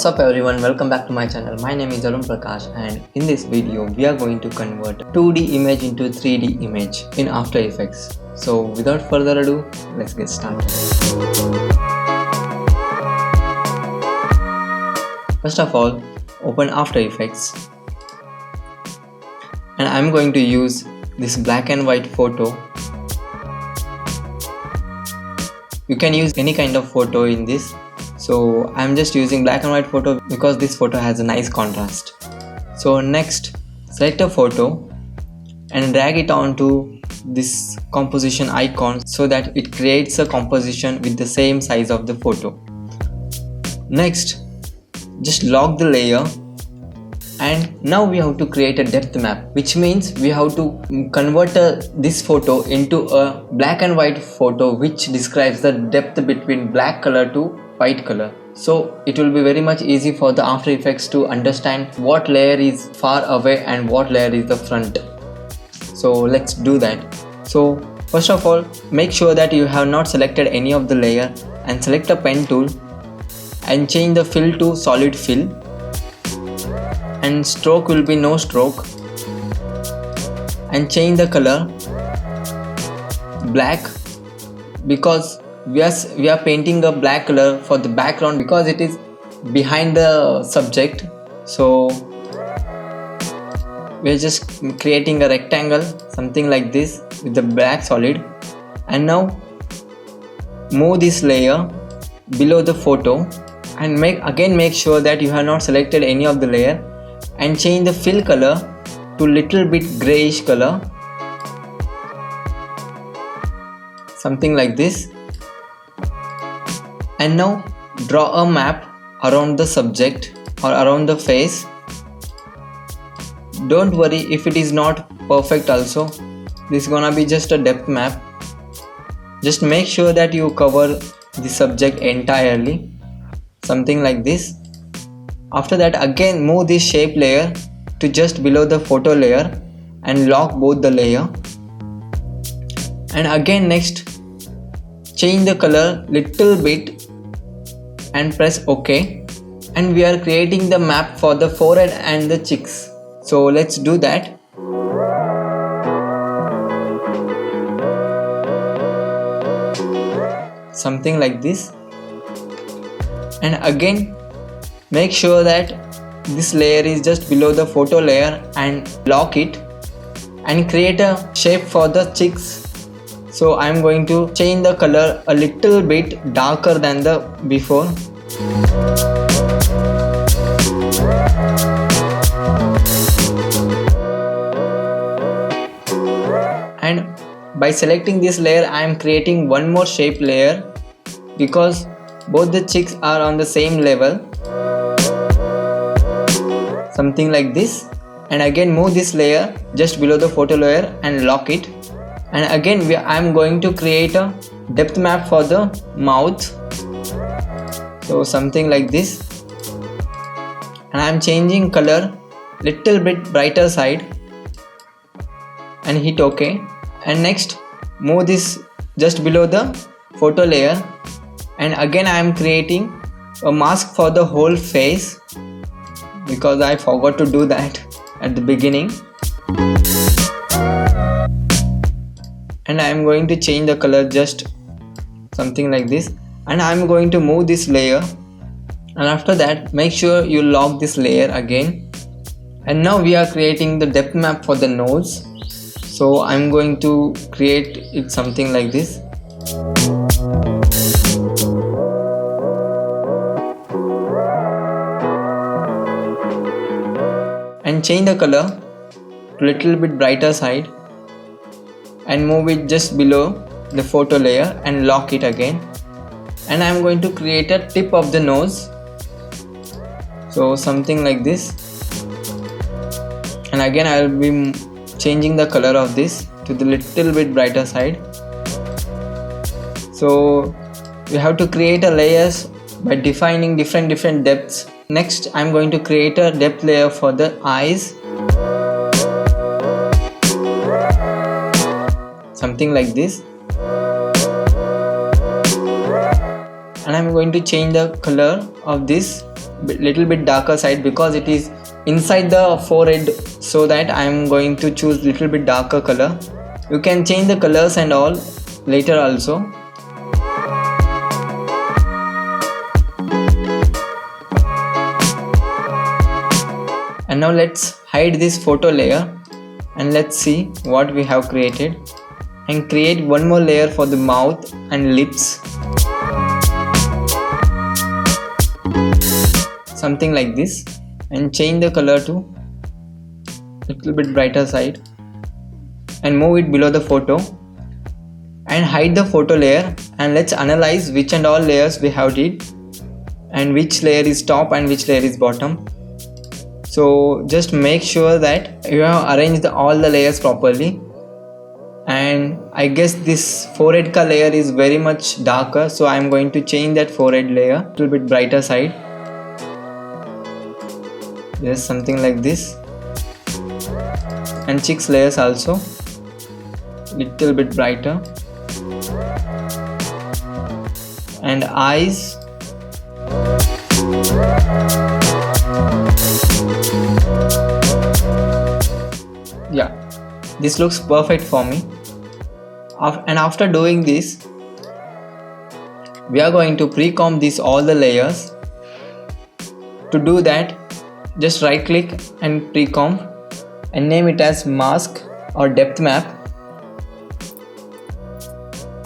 What's up everyone, welcome back to my channel. My name is Arun Prakash and in this video we are going to convert 2D image into 3D image in After Effects. So without further ado, let's get started. First of all, open After Effects and I'm going to use this black and white photo. You can use any kind of photo in this. So I'm just using black and white photo because this photo has a nice contrast. So next, select a photo and drag it onto this composition icon so that it creates a composition with the same size of the photo. Next, just lock the layer and now we have to create a depth map, which means we have to convert this photo into a black and white photo which describes the depth between black color to white color. So it will be very much easy for the After Effects to understand what layer is far away and what layer is the front. So let's do that. So first of all, make sure that you have not selected any of the layer and select a pen tool and change the fill to solid fill and stroke will be no stroke and change the color black because we are painting a black color for the background because it is behind the subject. So we are just creating a rectangle, something like this with the black solid. And now move this layer below the photo and make sure that you have not selected any of the layer and change the fill color to little bit grayish color, something like this. And now draw a map around the subject or around the face. Don't worry if it is not perfect also, this is gonna be just a depth map. Just make sure that you cover the subject entirely, something like this. After that, again move this shape layer to just below the photo layer and lock both the layer. And again next, change the color little bit and press OK, and we are creating the map for the forehead and the cheeks. So let's do that. Something like this. And again make sure that this layer is just below the photo layer and lock it and create a shape for the cheeks. So I'm going to change the color a little bit darker than the before. And by selecting this layer, I am creating one more shape layer because both the cheeks are on the same level. Something like this. And again move this layer just below the photo layer and lock it. And again I am going to create a depth map for the mouth, so something like this. And I am changing color little bit brighter side and hit OK. And next move this just below the photo layer and again I am creating a mask for the whole face because I forgot to do that at the beginning. And I am going to change the color just something like this, and I am going to move this layer, and after that make sure you lock this layer again. And now we are creating the depth map for the nose, so I am going to create it something like this. And change the color to little bit brighter side and move it just below the photo layer and lock it again. And I am going to create a tip of the nose, so something like this. And again I will be changing the color of this to the little bit brighter side. So we have to create a layers by defining different depths. Next I am going to create a depth layer for the eyes, something like this. And I'm going to change the color of this little bit darker side because it is inside the forehead, so that I am going to choose little bit darker color. You can change the colors and all later also. And now let's hide this photo layer and let's see what we have created, and create one more layer for the mouth and lips, something like this, and change the color to little bit brighter side and move it below the photo and hide the photo layer. And let's analyze which and all layers we have did and which layer is top and which layer is bottom. So just make sure that you have arranged all the layers properly. And I guess this forehead ka layer is very much darker, so I am going to change that forehead layer a little bit brighter side. Yes, something like this. And cheeks layers also little bit brighter. And eyes. Yeah, this looks perfect for me. And after doing this, we are going to pre-comb all the layers. To do that, just right click and pre-comb and name it as mask or depth map.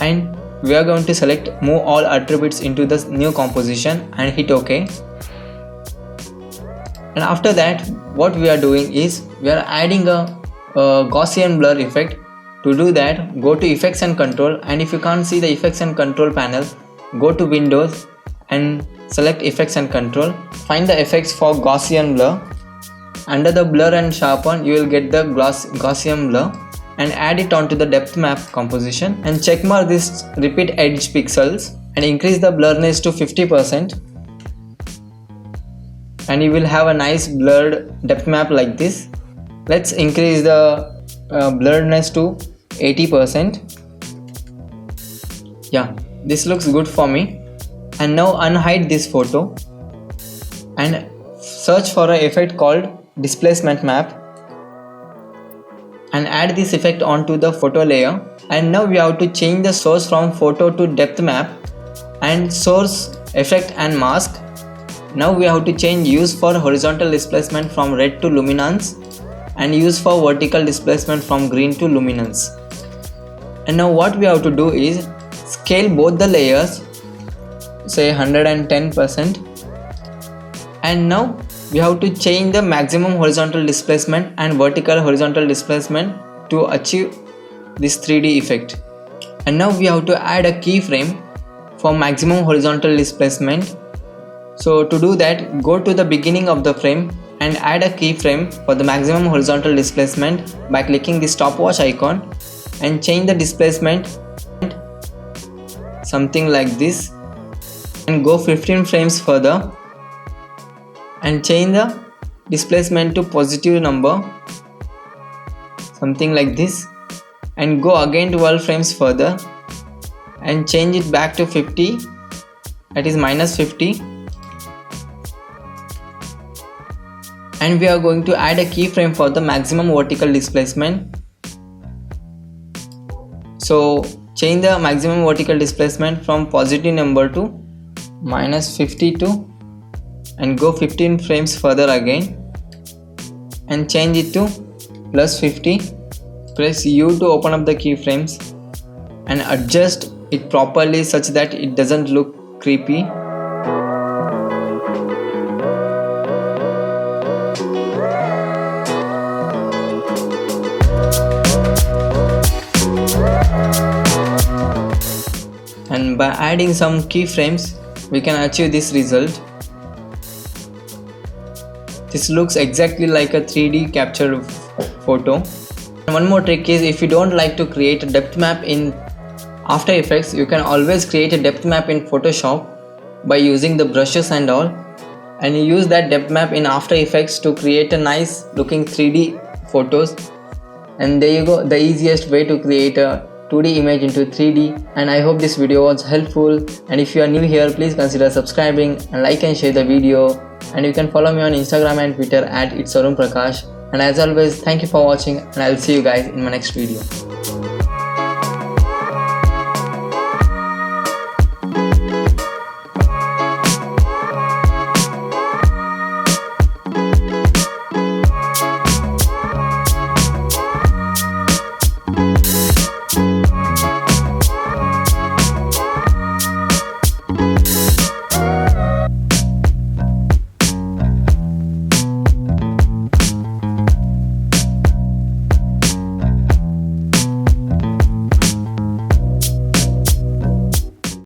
And we are going to select move all attributes into the new composition and hit OK. And after that, what we are doing is we are adding a Gaussian blur effect. To do that, go to effects and control, and if you can't see the effects and control panel, go to Windows and select effects and control. Find the effects for Gaussian blur. Under the blur and sharpen, you will get the Gaussian blur, and add it onto the depth map composition and checkmark this repeat edge pixels and increase the blurriness to 50%, and you will have a nice blurred depth map like this. Let's increase the blurriness to 80%. Yeah, this looks good for me. And now unhide this photo and search for an effect called displacement map and add this effect onto the photo layer. And now we have to change the source from photo to depth map and source, effect and mask. Now we have to change use for horizontal displacement from red to luminance and use for vertical displacement from green to luminance. And now what we have to do is scale both the layers, say 110%, and now we have to change the maximum horizontal displacement and vertical horizontal displacement to achieve this 3D effect. And now we have to add a keyframe for maximum horizontal displacement. So to do that, go to the beginning of the frame and add a keyframe for the maximum horizontal displacement by clicking the stopwatch icon and change the displacement something like this, and go 15 frames further and change the displacement to positive number something like this, and go again 12 frames further and change it back to 50, that is -50. And we are going to add a keyframe for the maximum vertical displacement. So change the maximum vertical displacement from positive number to -52 and go 15 frames further again and change it to +50. Press U to open up the keyframes and adjust it properly such that it doesn't look creepy. And by adding some keyframes, we can achieve this result. This looks exactly like a 3D captured photo. One more trick is, if you don't like to create a depth map in After Effects, you can always create a depth map in Photoshop by using the brushes and all, and you use that depth map in After Effects to create a nice looking 3D photos. And there you go, the easiest way to create a 2D image into 3D. And I hope this video was helpful, and if you are new here, please consider subscribing and like and share the video. and you can follow me on Instagram and Twitter at itsarunprakash. And as always, thank you for watching, and I'll see you guys in my next video.